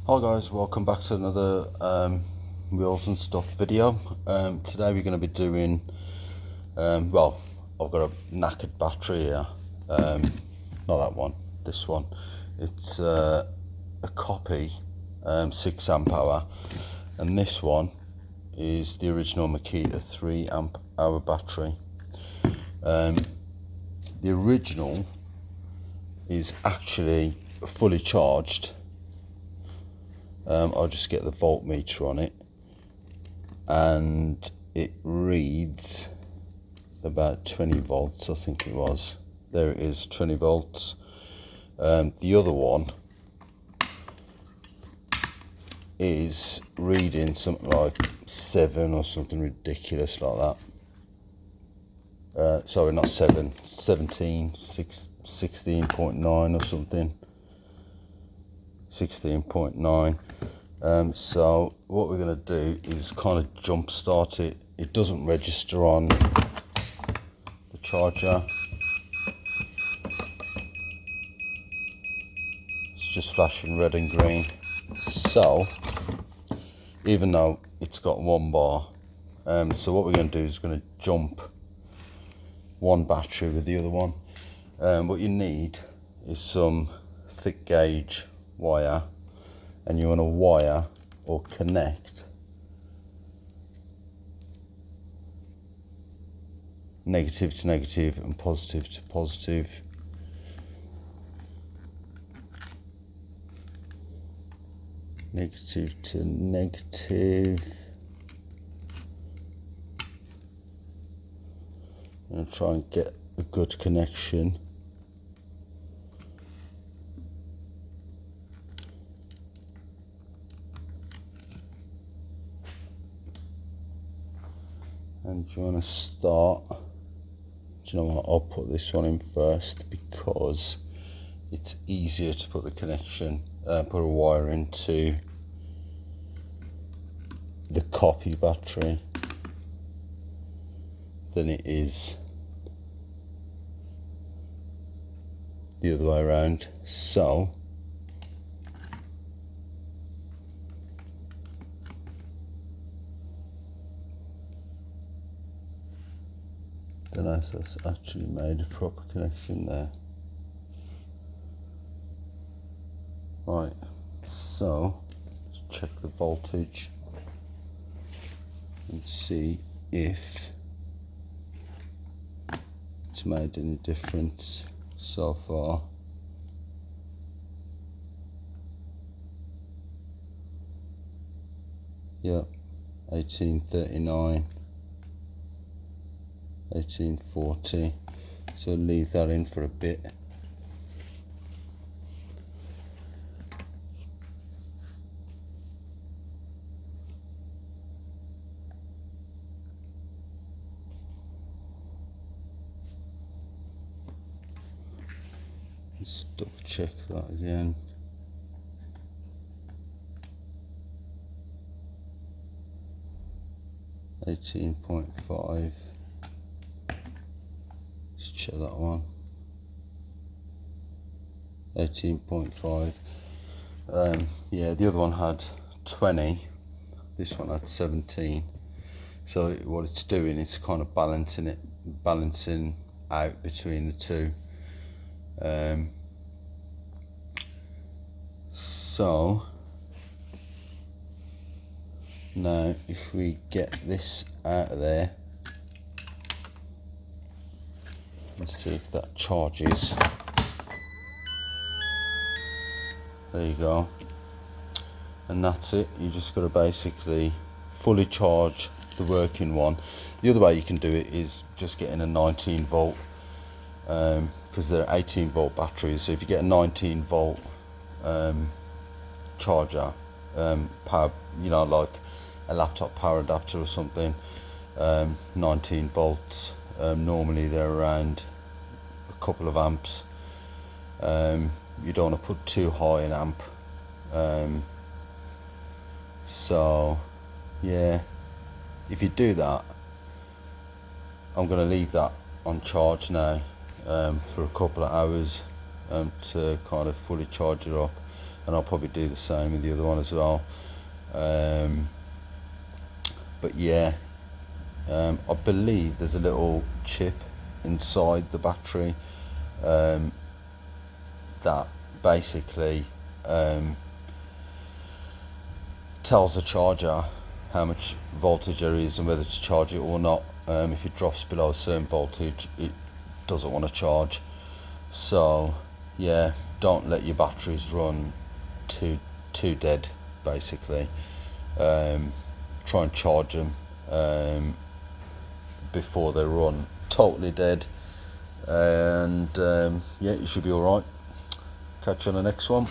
Hi guys, welcome back to another wheels and stuff video. Today we're going to be doing, well, I've got a knackered battery here, not that one, this one. It's a copy, 6 amp hour, and this one is the original Makita 3 amp hour battery. The original is actually fully charged. I'll just get the voltmeter on it, and it reads about 20 volts, I think it was. There it is, 20 volts. The other one is reading something like 7 or something ridiculous like that. Sorry, not 7, 17, 16.9 or something. 16.9. So what we're going to do is kind of jump start it. It doesn't register on the charger. It's just flashing red and green. So even though it's got 1 bar, so what we're going to do is going to jump one battery with the other one. What you need is some thick gauge wire, and you want to wire or connect negative to negative and positive to positive. Negative to negative. I'm going to try and get a good connection. And do you want to start? Do you know what? I'll put this one in first because it's easier to put the connection, put a wire into the copy battery than it is the other way around. So don't know if that's actually made a proper connection there. Right, so let's check the voltage and see if it's made any difference so far. Yep, 1839. 1840, so leave that in for a bit. Let's double check that again. .5. Let's check that one. 18.5. Yeah, the other one had 20. This one had 17. So what it's doing, it's kind of balancing out between the two. So now if we get this out of there, let's see if that charges. There you go. And that's it. You just got to basically fully charge the working one. The other way you can do it is just getting a 19 volt, because they're 18 volt batteries. So if you get a 19 volt charger, power, you know, like a laptop power adapter or something, 19 volts. Normally they're around a couple of amps. You don't want to put too high an amp. So yeah, if you do that, I'm going to leave that on charge now for a couple of hours to kind of fully charge it up. and I'll probably do the same with the other one as well. But yeah, I believe there's a little chip inside the battery that basically tells the charger how much voltage there is and whether to charge it or not. If it drops below a certain voltage, it doesn't want to charge. So yeah, don't let your batteries run too dead basically. Try and charge them before they run totally dead, and yeah, you should be all right. Catch you on the next one.